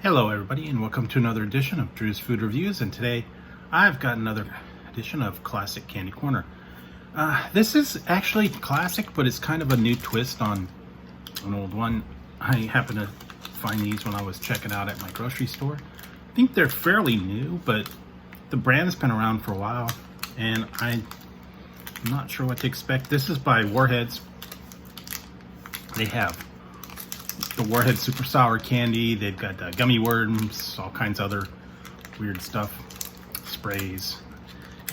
Hello everybody and welcome to another edition of Drew's Food Reviews, and today I've got another edition of Classic Candy Corner. This is actually classic, but it's kind of a new twist on an old one. I happened to find these when I was checking out at my grocery store. I think they're fairly new, but the brand's been around for a while and I'm not sure what to expect. This is by Warheads. They have the Warhead Super Sour Candy. They've got gummy worms, all kinds of other weird stuff, sprays.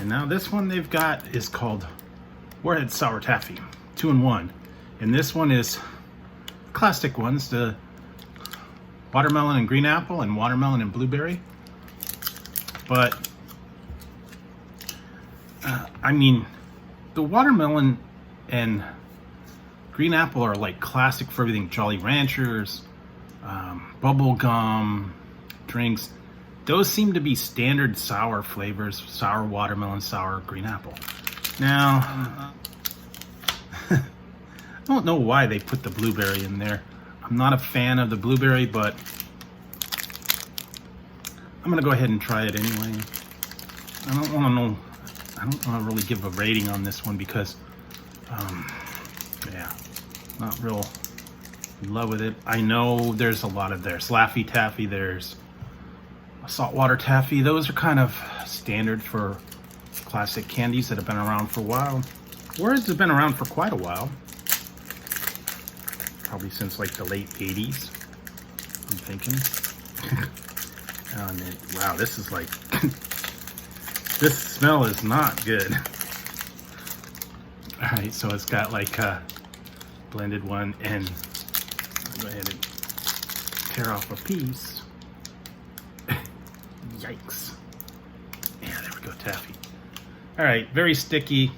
And now this one they've got is called Warhead Sour Taffy, 2-in-1. And this one is classic ones, the watermelon and green apple and watermelon and blueberry. But, I mean, the watermelon and green apple are like classic for everything. Jolly Ranchers, bubble gum, drinks. Those seem to be standard sour flavors: sour watermelon, sour green apple. Now, I don't know why they put the blueberry in there. I'm not a fan of the blueberry, but I'm gonna go ahead and try it anyway. I don't want to really give a rating on this one because, yeah, not real in love with it. I know there's a lot of there's Laffy Taffy, there's saltwater taffy. Those are kind of standard for classic candies that have been around for a while. Warheads have been around for quite a while, probably since like the late 80s, I'm thinking. And wow, this is like this smell is not good. All right, so it's got like a blended one, and I'll go ahead and tear off a piece. Yikes. Yeah, there we go, taffy. All right, very sticky,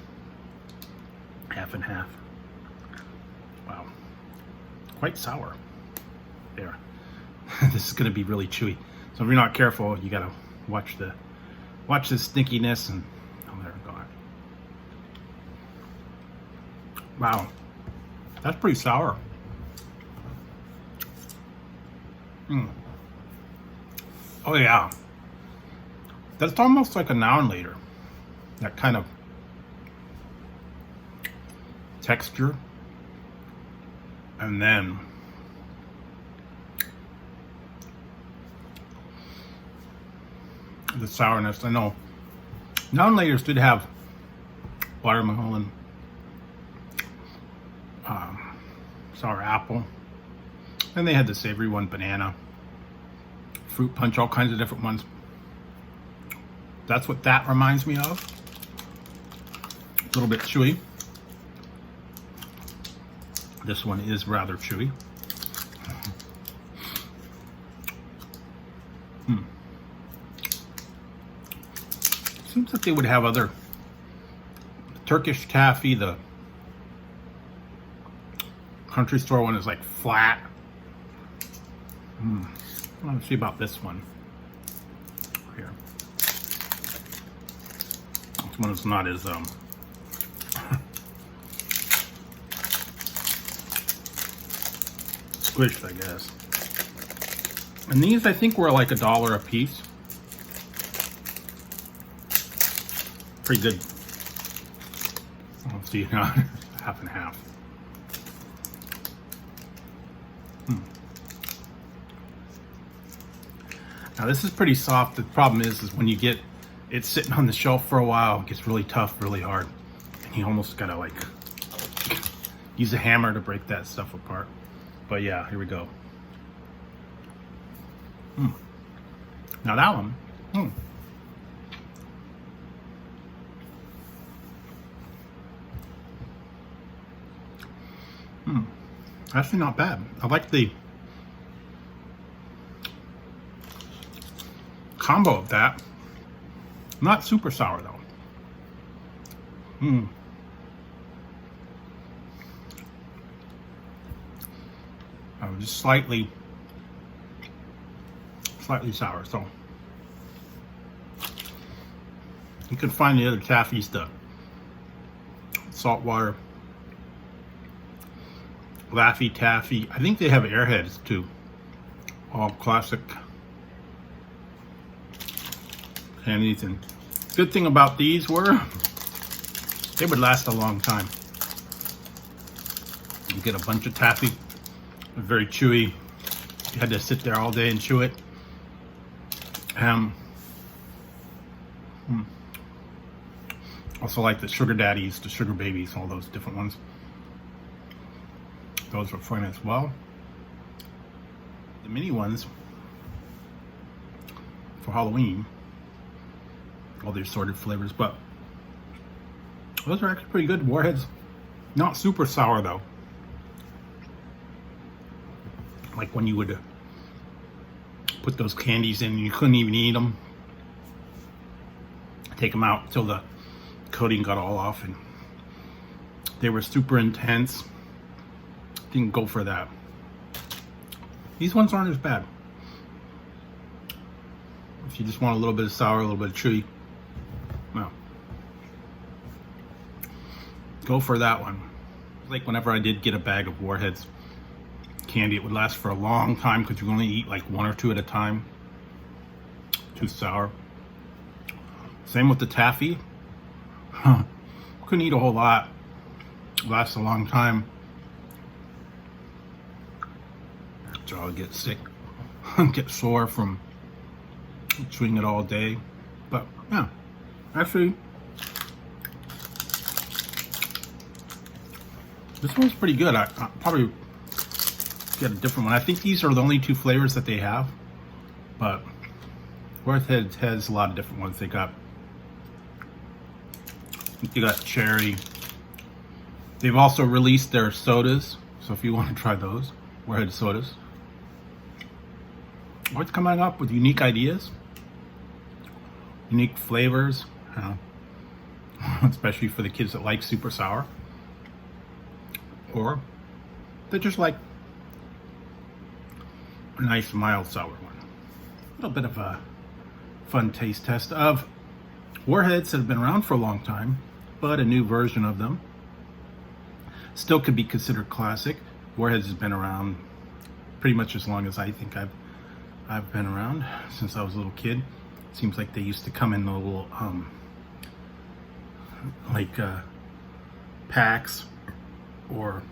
half and half. Wow, quite sour. There. This is gonna be really chewy. So if you're not careful, you gotta watch the stickiness, and oh, there we go. Wow, that's pretty sour. Oh yeah, that's almost like a now and later. That kind of texture, and then the sourness. I know now and laters did have watermelon, sour apple, and they had the savory one, banana, fruit punch, all kinds of different ones. That's what that reminds me of. A little bit chewy. This one is rather chewy. Seems like they would have other Turkish taffy. The country store one is like flat. I want to see about this one here. This one is not as squished, I guess. And these, I think, were like $1 a piece. Pretty good. Let's see, half and half. Now this is pretty soft. The problem is when you get it sitting on the shelf for a while, it gets really tough, really hard, and you almost gotta like use a hammer to break that stuff apart. But yeah, here we go. Now that one, actually not bad. I like the combo of that. Not super sour though. Just slightly sour. So you can find the other taffies, the saltwater, Laffy Taffy. I think they have Airheads too. All classic candies. And good thing about these were they would last a long time. You get a bunch of taffy, very chewy. You had to sit there all day and chew it. Also like the sugar daddies, the sugar babies, all those different ones. Those were fun as well. The mini ones for Halloween, all the assorted flavors, but those are actually pretty good. Warheads, not super sour though. Like when you would put those candies in, you couldn't even eat them. Take them out until the coating got all off, and they were super intense. Didn't go for that. These ones aren't as bad. If you just want a little bit of sour, a little bit of chewy, well, go for that one. Like whenever I did get a bag of Warheads candy, it would last for a long time because you only eat like one or two at a time. Too sour. Same with the taffy. Couldn't eat a whole lot. Lasts a long time. So I'll get sick, get sore from chewing it all day. But yeah, actually, this one's pretty good. I'll probably get a different one. I think these are the only two flavors that they have, but Warhead has a lot of different ones. They got cherry. They've also released their sodas, so if you want to try those, Warhead sodas. Always coming up with unique ideas, unique flavors, especially for the kids that like super sour, or they just like a nice mild sour one. A little bit of a fun taste test of Warheads that have been around for a long time, but a new version of them. Still could be considered classic. Warheads has been around pretty much as long as I think I've been around, since I was a little kid. Seems like they used to come in the little packs, or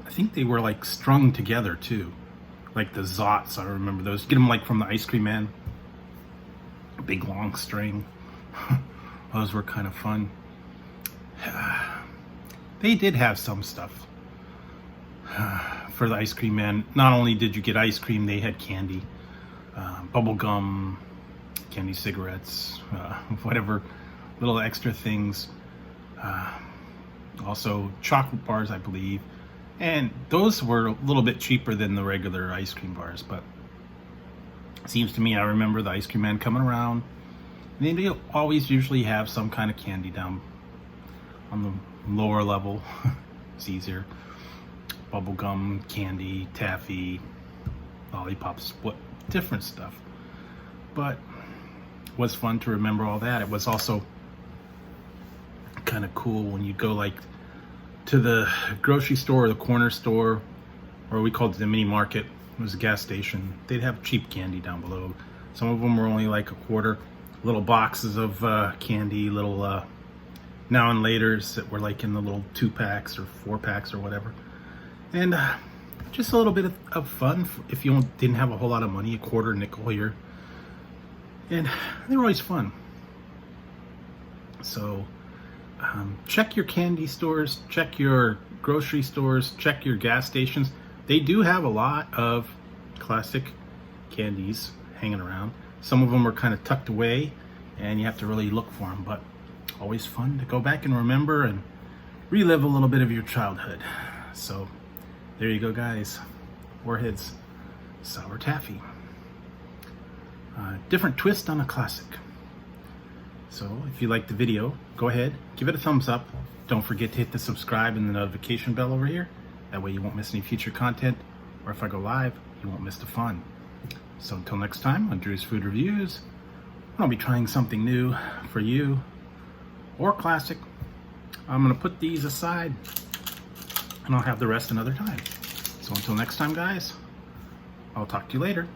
I think they were like strung together too, like the Zots. I remember those. Get them like from the ice cream man, a big long string. Those were kind of fun. They did have some stuff for the ice cream man. Not only did you get ice cream, they had candy, bubble gum, candy cigarettes, whatever little extra things. Also chocolate bars, I believe. And those were a little bit cheaper than the regular ice cream bars, but it seems to me, I remember the ice cream man coming around. And they always usually have some kind of candy down on the lower level. It's easier. Bubble gum, candy, taffy, lollipops, what different stuff. But it was fun to remember all that. It was also kind of cool when you go like to the grocery store or the corner store, or we called it the mini market. It was a gas station. They'd have cheap candy down below. Some of them were only like a quarter. Little boxes of candy, little now and laters that were like in the little 2-packs or 4-packs or whatever. And just a little bit of fun if you didn't have a whole lot of money, a quarter, nickel here. And they were always fun. So check your candy stores, check your grocery stores, check your gas stations. They do have a lot of classic candies hanging around. Some of them are kind of tucked away and you have to really look for them, but always fun to go back and remember and relive a little bit of your childhood. So there you go, guys. Warheads Sour Taffy. Different twist on a classic. So if you liked the video, go ahead, give it a thumbs up. Don't forget to hit the subscribe and the notification bell over here. That way you won't miss any future content, or if I go live, you won't miss the fun. So until next time on Drew's Food Reviews, I'll be trying something new for you, or classic. I'm gonna put these aside and I'll have the rest another time. So until next time, guys, I'll talk to you later.